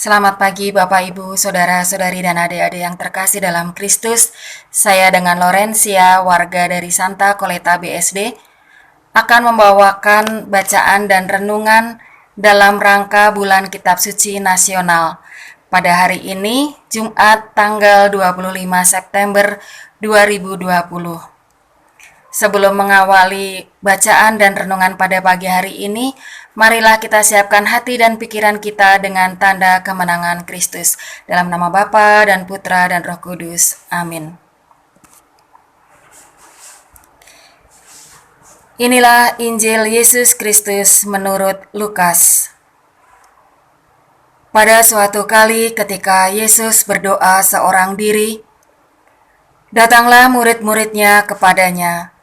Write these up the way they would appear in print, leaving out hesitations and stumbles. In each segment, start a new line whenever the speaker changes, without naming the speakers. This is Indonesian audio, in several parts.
Selamat pagi Bapak Ibu, Saudara-saudari dan adik-adik yang terkasih dalam Kristus. Saya dengan Lorencia, warga dari Santa Coleta BSD, akan membawakan bacaan dan renungan dalam rangka Bulan Kitab Suci Nasional. Pada hari ini, Jumat tanggal 25 September 2020. Sebelum mengawali bacaan dan renungan pada pagi hari ini, marilah kita siapkan hati dan pikiran kita dengan tanda kemenangan Kristus. Dalam nama Bapa dan Putra dan Roh Kudus. Amin. Inilah Injil Yesus Kristus menurut Lukas. Pada suatu kali ketika Yesus berdoa seorang diri, datanglah murid-muridnya kepadanya.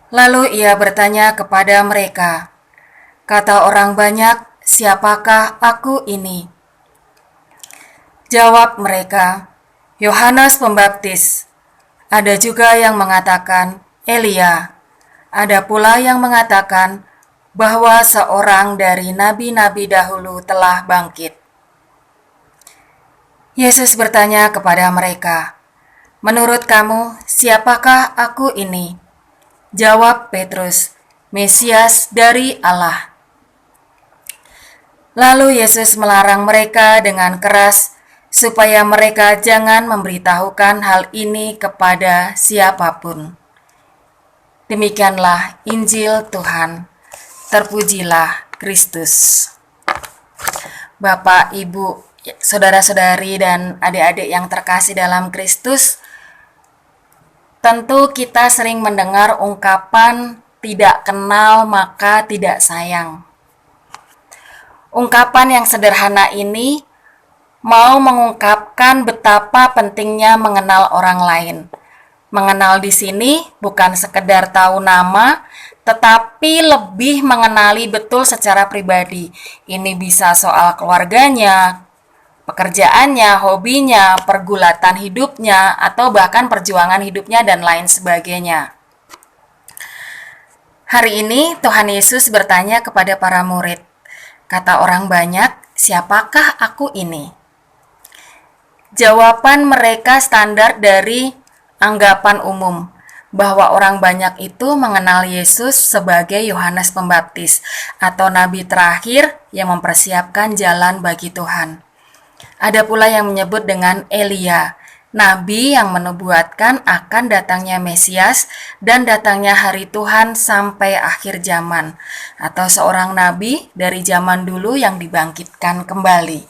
Lalu ia bertanya kepada mereka, "Kata orang banyak, siapakah aku ini?" Jawab mereka, "Yohanes Pembaptis." Ada juga yang mengatakan Elia. Ada pula yang mengatakan bahwa seorang dari nabi-nabi dahulu telah bangkit. Yesus bertanya kepada mereka, "Menurut kamu, siapakah aku ini?" Jawab Petrus, "Mesias dari Allah." Lalu Yesus melarang mereka dengan keras supaya mereka jangan memberitahukan hal ini kepada siapapun. Demikianlah Injil Tuhan. Terpujilah Kristus. Bapak, Ibu, saudara-saudari dan adik-adik yang terkasih dalam Kristus, tentu kita sering mendengar ungkapan tidak kenal maka tidak sayang. Ungkapan yang sederhana ini mau mengungkapkan betapa pentingnya mengenal orang lain. Mengenal di sini bukan sekedar tahu nama, tetapi lebih mengenali betul secara pribadi. Ini bisa soal keluarganya, pekerjaannya, hobinya, pergulatan hidupnya, atau bahkan perjuangan hidupnya dan lain sebagainya. Hari ini Tuhan Yesus bertanya kepada para murid, "Kata orang banyak, siapakah aku ini?" Jawaban mereka standar dari anggapan umum, bahwa orang banyak itu mengenal Yesus sebagai Yohanes Pembaptis atau nabi terakhir yang mempersiapkan jalan bagi Tuhan. Ada pula yang menyebut dengan Elia, nabi yang menubuatkan akan datangnya Mesias dan datangnya hari Tuhan sampai akhir zaman, atau seorang nabi dari zaman dulu yang dibangkitkan kembali.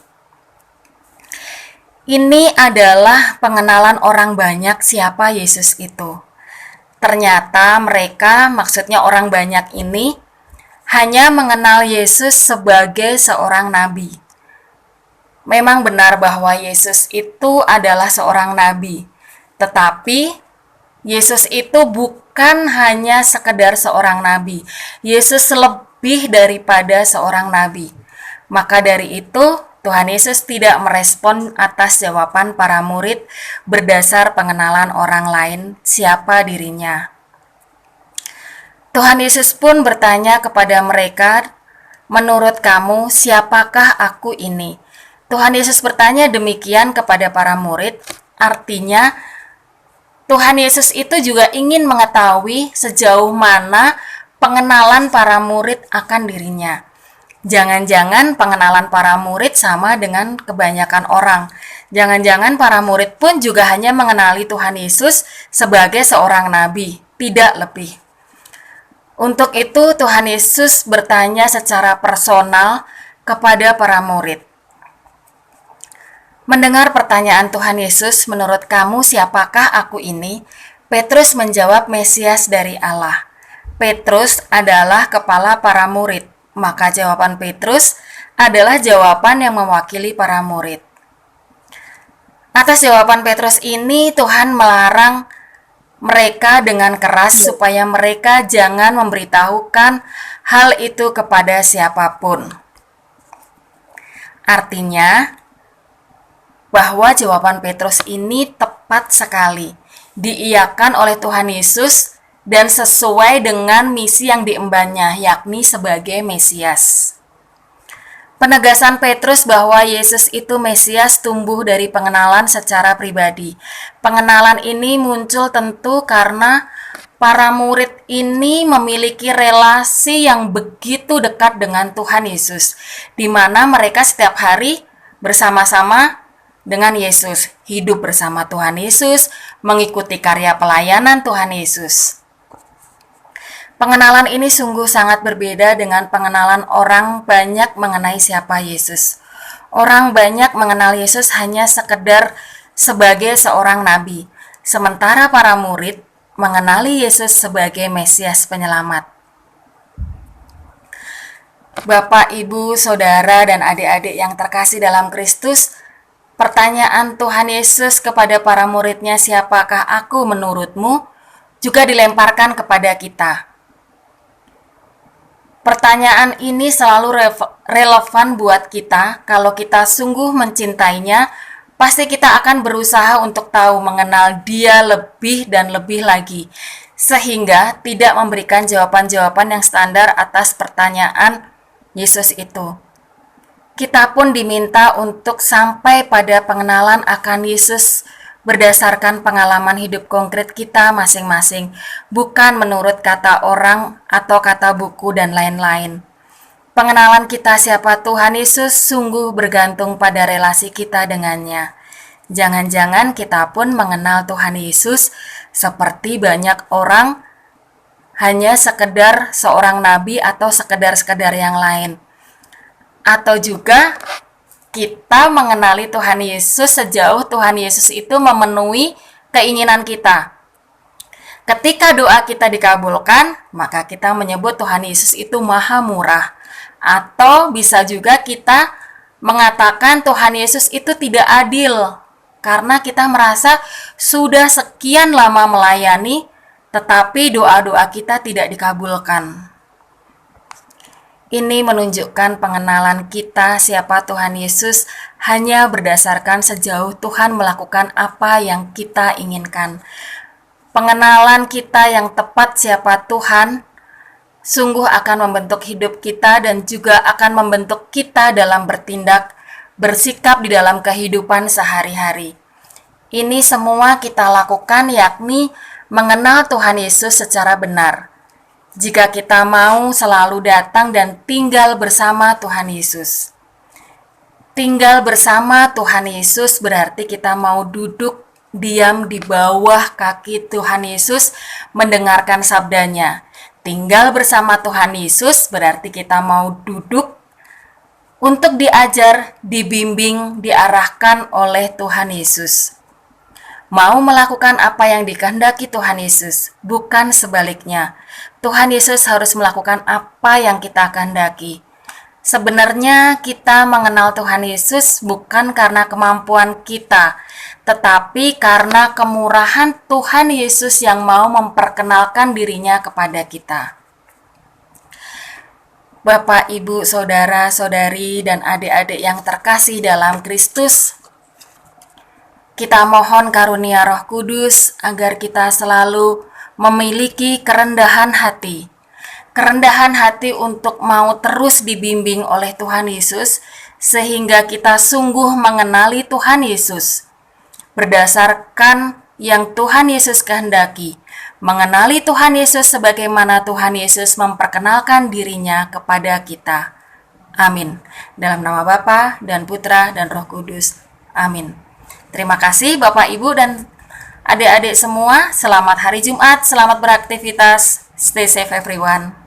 Ini adalah pengenalan orang banyak siapa Yesus itu. Ternyata mereka, maksudnya orang banyak ini, hanya mengenal Yesus sebagai seorang nabi. Memang benar bahwa Yesus itu adalah seorang nabi, tetapi Yesus itu bukan hanya sekedar seorang nabi. Yesus lebih daripada seorang nabi. Maka dari itu, Tuhan Yesus tidak merespon atas jawaban para murid berdasar pengenalan orang lain siapa dirinya. Tuhan Yesus pun bertanya kepada mereka, "Menurut kamu, siapakah aku ini?" Tuhan Yesus bertanya demikian kepada para murid, artinya Tuhan Yesus itu juga ingin mengetahui sejauh mana pengenalan para murid akan dirinya. Jangan-jangan pengenalan para murid sama dengan kebanyakan orang. Jangan-jangan para murid pun juga hanya mengenali Tuhan Yesus sebagai seorang nabi, tidak lebih. Untuk itu Tuhan Yesus bertanya secara personal kepada para murid. Mendengar pertanyaan Tuhan Yesus, "Menurut kamu siapakah aku ini?" Petrus menjawab, "Mesias dari Allah." Petrus adalah kepala para murid, maka jawaban Petrus adalah jawaban yang mewakili para murid. Atas jawaban Petrus ini, Tuhan melarang mereka dengan keras supaya mereka jangan memberitahukan hal itu kepada siapapun. Artinya, bahwa jawaban Petrus ini tepat sekali, diiyakan oleh Tuhan Yesus dan sesuai dengan misi yang diembannya, yakni sebagai Mesias. Penegasan Petrus bahwa Yesus itu Mesias tumbuh dari pengenalan secara pribadi. Pengenalan ini muncul tentu karena para murid ini memiliki relasi yang begitu dekat dengan Tuhan Yesus, di mana mereka setiap hari bersama-sama dengan Yesus, hidup bersama Tuhan Yesus, mengikuti karya pelayanan Tuhan Yesus. Pengenalan ini sungguh sangat berbeda dengan pengenalan orang banyak mengenai siapa Yesus. Orang banyak mengenal Yesus hanya sekedar sebagai seorang nabi, sementara para murid mengenali Yesus sebagai Mesias penyelamat. Bapak, Ibu, Saudara, dan adik-adik yang terkasih dalam Kristus, pertanyaan Tuhan Yesus kepada para muridnya, "Siapakah aku menurutmu?" juga dilemparkan kepada kita. Pertanyaan ini selalu relevan buat kita. Kalau kita sungguh mencintainya, pasti kita akan berusaha untuk tahu mengenal Dia lebih dan lebih lagi, sehingga tidak memberikan jawaban-jawaban yang standar atas pertanyaan Yesus itu. Kita pun diminta untuk sampai pada pengenalan akan Yesus berdasarkan pengalaman hidup konkret kita masing-masing, bukan menurut kata orang atau kata buku dan lain-lain. Pengenalan kita siapa Tuhan Yesus sungguh bergantung pada relasi kita dengannya. Jangan-jangan kita pun mengenal Tuhan Yesus seperti banyak orang, hanya sekedar seorang nabi atau sekedar yang lain. Atau juga kita mengenali Tuhan Yesus sejauh Tuhan Yesus itu memenuhi keinginan kita. Ketika doa kita dikabulkan, maka kita menyebut Tuhan Yesus itu maha murah. Atau bisa juga kita mengatakan Tuhan Yesus itu tidak adil, karena kita merasa sudah sekian lama melayani, tetapi doa-doa kita tidak dikabulkan. Ini menunjukkan pengenalan kita siapa Tuhan Yesus hanya berdasarkan sejauh Tuhan melakukan apa yang kita inginkan. Pengenalan kita yang tepat siapa Tuhan sungguh akan membentuk hidup kita dan juga akan membentuk kita dalam bertindak, bersikap di dalam kehidupan sehari-hari. Ini semua kita lakukan yakni mengenal Tuhan Yesus secara benar. Jika kita mau selalu datang dan tinggal bersama Tuhan Yesus. Tinggal bersama Tuhan Yesus berarti kita mau duduk diam di bawah kaki Tuhan Yesus mendengarkan sabdanya. Tinggal bersama Tuhan Yesus berarti kita mau duduk untuk diajar, dibimbing, diarahkan oleh Tuhan Yesus. Mau melakukan apa yang dikehendaki Tuhan Yesus, bukan sebaliknya. Tuhan Yesus harus melakukan apa yang kita kehendaki. Sebenarnya kita mengenal Tuhan Yesus bukan karena kemampuan kita, tetapi karena kemurahan Tuhan Yesus yang mau memperkenalkan dirinya kepada kita. Bapak, Ibu, Saudara, Saudari, dan adik-adik yang terkasih dalam Kristus, kita mohon karunia Roh Kudus agar kita selalu memiliki kerendahan hati untuk mau terus dibimbing oleh Tuhan Yesus, sehingga kita sungguh mengenali Tuhan Yesus berdasarkan yang Tuhan Yesus kehendaki, mengenali Tuhan Yesus sebagaimana Tuhan Yesus memperkenalkan dirinya kepada kita. Amin. Dalam nama Bapa dan Putra dan Roh Kudus. Amin. Terima kasih Bapak, Ibu, dan adik-adik semua. Selamat hari Jumat, selamat beraktivitas. Stay safe everyone.